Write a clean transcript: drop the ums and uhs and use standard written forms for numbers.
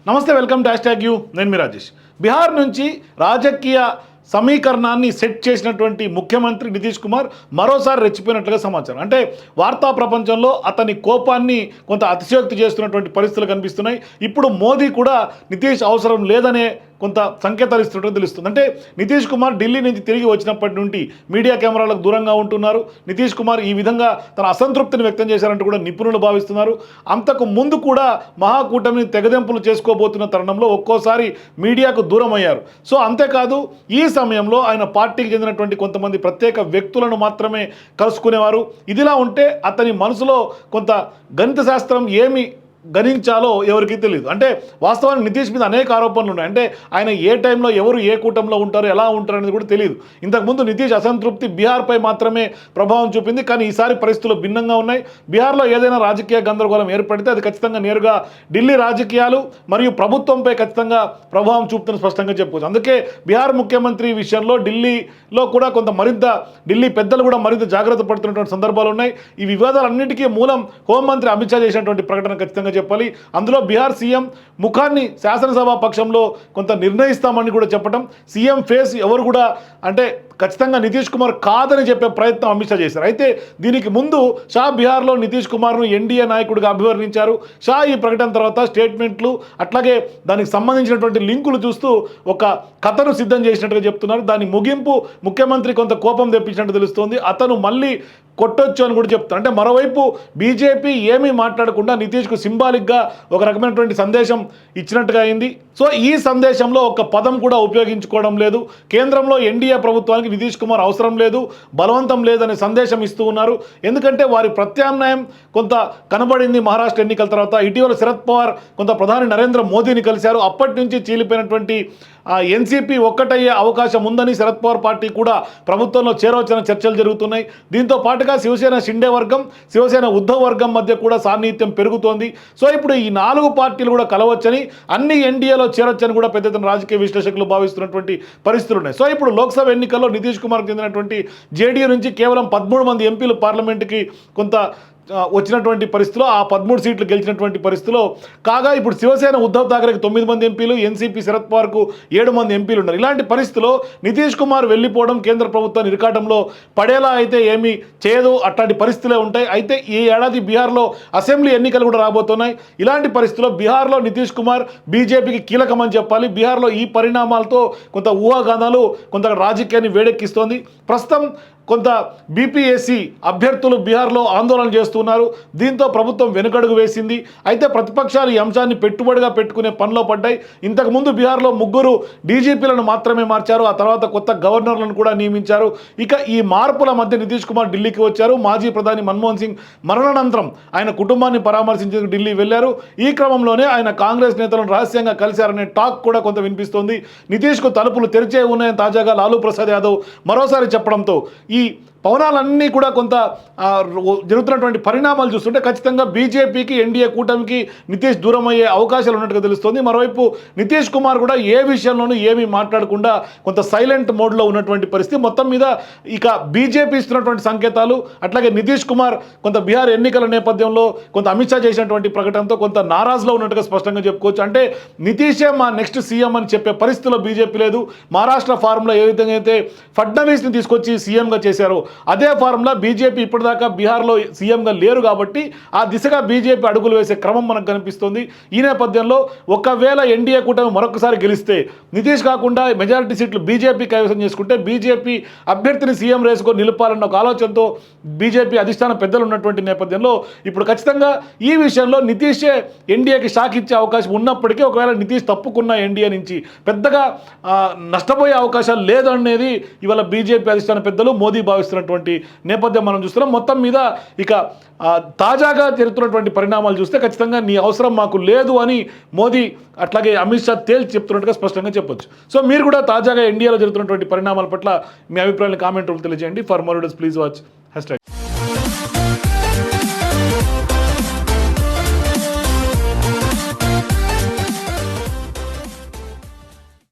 నమస్తే, welcome to #you. నేను మీ రాజేష్. బీహార్ నుంచి రాజకీయ సమీకరణాన్ని సెట్ చేసినటువంటి ముఖ్యమంత్రి నితీష్ కుమార్ మరోసారి రెచ్చిపోయినట్లుగా సమాచారం. అంటే వార్తా ప్రపంచంలో అతని కోపాన్ని కొంత అతిశయోక్తి చేస్తున్నటువంటి పరిస్థితులు కనిపిస్తున్నాయి. ఇప్పుడు మోదీ కూడా నితీష్ అవసరం లేదనే కొంత సంకేతాలు ఇస్తున్నట్టు తెలుస్తుంది. అంటే నితీష్ కుమార్ ఢిల్లీ నుంచి తిరిగి వచ్చినప్పటి నుండి మీడియా కెమెరాలకు దూరంగా ఉంటున్నారు. నితీష్ కుమార్ ఈ విధంగా తన అసంతృప్తిని వ్యక్తం చేశారంటూ కూడా నిపుణులు భావిస్తున్నారు. అంతకు ముందు కూడా మహాకూటమిని తెగదెంపులు చేసుకోబోతున్న తరుణంలో ఒక్కోసారి మీడియాకు దూరం అయ్యారు. సో అంతేకాదు, ఈ సమయంలో ఆయన పార్టీకి చెందినటువంటి కొంతమంది ప్రత్యేక వ్యక్తులను మాత్రమే కలుసుకునేవారు. ఇదిలా ఉంటే అతని మనసులో కొంత గణిత శాస్త్రం ఏమి గణించాలో ఎవరికి తెలియదు. అంటే వాస్తవానికి నితీష్ మీద అనేక ఆరోపణలు ఉన్నాయి. అంటే ఆయన ఏ టైంలో ఎవరు ఏ కూటమిలో ఉంటారు, ఎలా ఉంటారు అనేది కూడా తెలియదు. ఇంతకుముందు నితీష్ అసంతృప్తి బీహార్పై మాత్రమే ప్రభావం చూపింది. కానీ ఈసారి పరిస్థితులు భిన్నంగా ఉన్నాయి. బీహార్లో ఏదైనా రాజకీయ గందరగోళం ఏర్పడితే అది ఖచ్చితంగా నేరుగా ఢిల్లీ రాజకీయాలు మరియు ప్రభుత్వంపై ఖచ్చితంగా ప్రభావం చూపుతున్న స్పష్టంగా చెప్పుకోవచ్చు. అందుకే బీహార్ ముఖ్యమంత్రి విషయంలో ఢిల్లీలో కూడా ఢిల్లీ పెద్దలు కూడా మరింత జాగ్రత్త పడుతున్నటువంటి సందర్భాలు ఉన్నాయి. ఈ వివాదాలన్నింటికీ మూలం హోంమంత్రి అమిత్ షా చేసినటువంటి ప్రకటన ఖచ్చితంగా చెప్పాలి. అందులో బీహార్ సీఎం ముఖాన్ని శాసనసభ పక్షంలో కొంత నిర్ణయిస్తామని కూడా చెప్పడం, సీఎం ఫేస్ ఎవరు కూడా అంటే ఖచ్చితంగా నితీష్ కుమార్ కాదని చెప్పే ప్రయత్నం అమిత్ షా చేశారు. అయితే దీనికి ముందు షా బీహార్లో నితీష్ కుమార్ను ఎన్డీఏ నాయకుడిగా అభివర్ణించారు. షా ఈ ప్రకటన తర్వాత స్టేట్మెంట్లు అట్లాగే దానికి సంబంధించినటువంటి లింకులు చూస్తూ ఒక కథను సిద్ధం చేసినట్టుగా చెప్తున్నారు. దాని ముగింపు ముఖ్యమంత్రి కొంత కోపం తెప్పించినట్టు తెలుస్తోంది. అతను మళ్ళీ కొట్టొచ్చు అని కూడా చెప్తారు. అంటే మరోవైపు బీజేపీ ఏమీ మాట్లాడకుండా నితీష్కు సింబాలిక్గా ఒక రకమైనటువంటి సందేశం ఇచ్చినట్టుగా అయింది. సో ఈ సందేశంలో ఒక పదం కూడా ఉపయోగించుకోవడం లేదు. కేంద్రంలో ఎన్డీఏ ప్రభుత్వానికి నితీష్ కుమార్ అవసరం లేదు, బలవంతం లేదనే సందేశం ఇస్తూ ఉన్నారు. ఎందుకంటే వారి ప్రత్యామ్నాయం కొంత కనబడింది మహారాష్ట్ర ఎన్నికల తర్వాత. ఇటీవల శరద్ పవార్ కొంత ప్రధాని నరేంద్ర మోదీని కలిశారు. అప్పటి నుంచి చీలిపోయినటువంటి ఎన్సీపీ ఒక్కటయ్యే అవకాశం ఉందని శరద్ పవార్ పార్టీ కూడా ప్రభుత్వంలో చేరవచ్చిన చర్చలు జరుగుతున్నాయి. దీంతో పాటుగా శివసేన షిండే వర్గం, శివసేన ఉద్ధవ్ వర్గం మధ్య కూడా సాన్నిహిత్యం పెరుగుతోంది. సో ఇప్పుడు ఈ 4 పార్టీలు కూడా కలవచ్చని, అన్ని ఎన్డీఏలో చేరొచ్చని కూడా పెద్ద ఎత్తున రాజకీయ విశ్లేషకులు భావిస్తున్నటువంటి పరిస్థితులు ఉన్నాయి. సో ఇప్పుడు లోక్సభ ఎన్నికల్లో నితీష్ కుమార్కి చెందినటువంటి జేడీయూ నుంచి కేవలం 13 మంది ఎంపీలు పార్లమెంటుకి కొంత వచ్చినటువంటి పరిస్థితిలో ఆ 13 సీట్లు గెలిచినటువంటి పరిస్థితిలో కాగా ఇప్పుడు శివసేన ఉద్ధవ్ ఠాకరేకి 9 మంది ఎంపీలు, ఎన్సీపీ శరద్ పవార్కు 7 మంది ఎంపీలు ఉన్నారు. ఇలాంటి పరిస్థితిలో నితీష్ కుమార్ వెళ్ళిపోవడం కేంద్ర ప్రభుత్వాన్ని ఇరకాటంలో పడేలా అయితే ఏమీ చేయదు. అట్లాంటి పరిస్థితులే ఉంటాయి. అయితే ఈ ఏడాది బీహార్లో అసెంబ్లీ ఎన్నికలు కూడా రాబోతున్నాయి. ఇలాంటి పరిస్థితుల్లో బీహార్లో నితీష్ కుమార్ బీజేపీకి కీలకమని చెప్పాలి. బీహార్లో ఈ పరిణామాలతో కొంత ఊహాగానాలు కొంత రాజకీయాన్ని వేడెక్కిస్తోంది. ప్రస్తుతం కొంత బీపీఎస్సీ అభ్యర్థులు బీహార్లో ఆందోళన చేస్తున్నారు. దీంతో ప్రభుత్వం వెనుకడుగు వేసింది. అయితే ప్రతిపక్షాలు ఈ అంశాన్ని పెట్టుబడిగా పెట్టుకునే పనిలో పడ్డాయి. ఇంతకుముందు బీహార్లో 3 డీజీపీలను మాత్రమే మార్చారు. ఆ తర్వాత కొత్త గవర్నర్లను కూడా నియమించారు. ఇక ఈ మార్పుల మధ్య నితీష్ కుమార్ ఢిల్లీకి వచ్చారు. మాజీ ప్రధాని మన్మోహన్ సింగ్ మరణానంతరం ఆయన కుటుంబాన్ని పరామర్శించేందుకు ఢిల్లీ వెళ్లారు. ఈ క్రమంలోనే ఆయన కాంగ్రెస్ నేతలను రహస్యంగా కలిశారనే టాక్ కూడా కొంత వినిపిస్తోంది. నితీష్కు తలుపులు తెరిచే ఉన్నాయని తాజాగా లాలూ ప్రసాద్ యాదవ్ మరోసారి చెప్పడంతో ఈ పవనాలన్నీ కూడా కొంత జరుగుతున్నటువంటి పరిణామాలు చూస్తుంటే ఖచ్చితంగా బీజేపీకి, ఎన్డీఏ కూటమికి నితీష్ దూరం అయ్యే అవకాశాలు ఉన్నట్టుగా తెలుస్తుంది. మరోవైపు నితీష్ కుమార్ కూడా ఏ విషయంలోనూ ఏమీ మాట్లాడకుండా కొంత సైలెంట్ మోడ్లో ఉన్నటువంటి పరిస్థితి. మొత్తం మీద ఇక బీజేపీ ఇస్తున్నటువంటి సంకేతాలు, అట్లాగే నితీష్ కుమార్ కొంత బీహార్ ఎన్నికల నేపథ్యంలో కొంత అమిత్ షా చేసినటువంటి ప్రకటనతో కొంత నారాజులో ఉన్నట్టుగా స్పష్టంగా చెప్పుకోవచ్చు. అంటే నితీషే మా నెక్స్ట్ సీఎం అని చెప్పే పరిస్థితిలో బీజేపీ లేదు. మహారాష్ట్ర ఫారంలో ఏ విధంగా అయితే ఫడ్నవీస్ని తీసుకొచ్చి సీఎంగా చేశారో అదే ఫార్ములా బీజేపీ ఇప్పటిదాకా బీహార్లో సీఎంగా లేరు కాబట్టి ఆ దిశగా బీజేపీ అడుగులు వేసే క్రమం మనకు కనిపిస్తుంది. ఈ నేపథ్యంలో ఒకవేళ ఎన్డీఏ కూటమి మరొకసారి గెలిస్తే నితీష్ కాకుండా మెజారిటీ సీట్లు బీజేపీ కైవసం చేసుకుంటే బీజేపీ అభ్యర్థిని సీఎం రేసుకొని నిలపాలన్న ఒక ఆలోచనతో బీజేపీ అధిష్టాన పెద్దలు ఉన్నటువంటి నేపథ్యంలో ఇప్పుడు ఖచ్చితంగా ఈ విషయంలో నితీషే ఎన్డీఏకి షాక్ ఇచ్చే అవకాశం ఉన్నప్పటికీ ఒకవేళ నితీష్ తప్పుకున్న ఎన్డీఏ నుంచి పెద్దగా నష్టపోయే అవకాశాలు లేదనేది ఇవాళ బీజేపీ అధిష్టాన పెద్దలు మోదీ భావిస్తున్నటువంటి నేపథ్యం మనం చూస్తున్నాం. మొత్తం మీద ఇక తాజాగా జరుగుతున్నటువంటి పరిణామాలు చూస్తే ఖచ్చితంగా నీ అవసరం మాకు లేదు అని మోదీ అట్లాగే అమిత్ షా తేల్చి చెప్తున్నట్టుగా స్పష్టంగా చెప్పొచ్చు. సో మీరు కూడా తాజాగా ఇండియాలో జరుగుతున్నటువంటి పరిణామాల పట్ల మీ అభిప్రాయాలను కామెంట్ రూపంలో తెలియజేయండి. For more videos please watch #.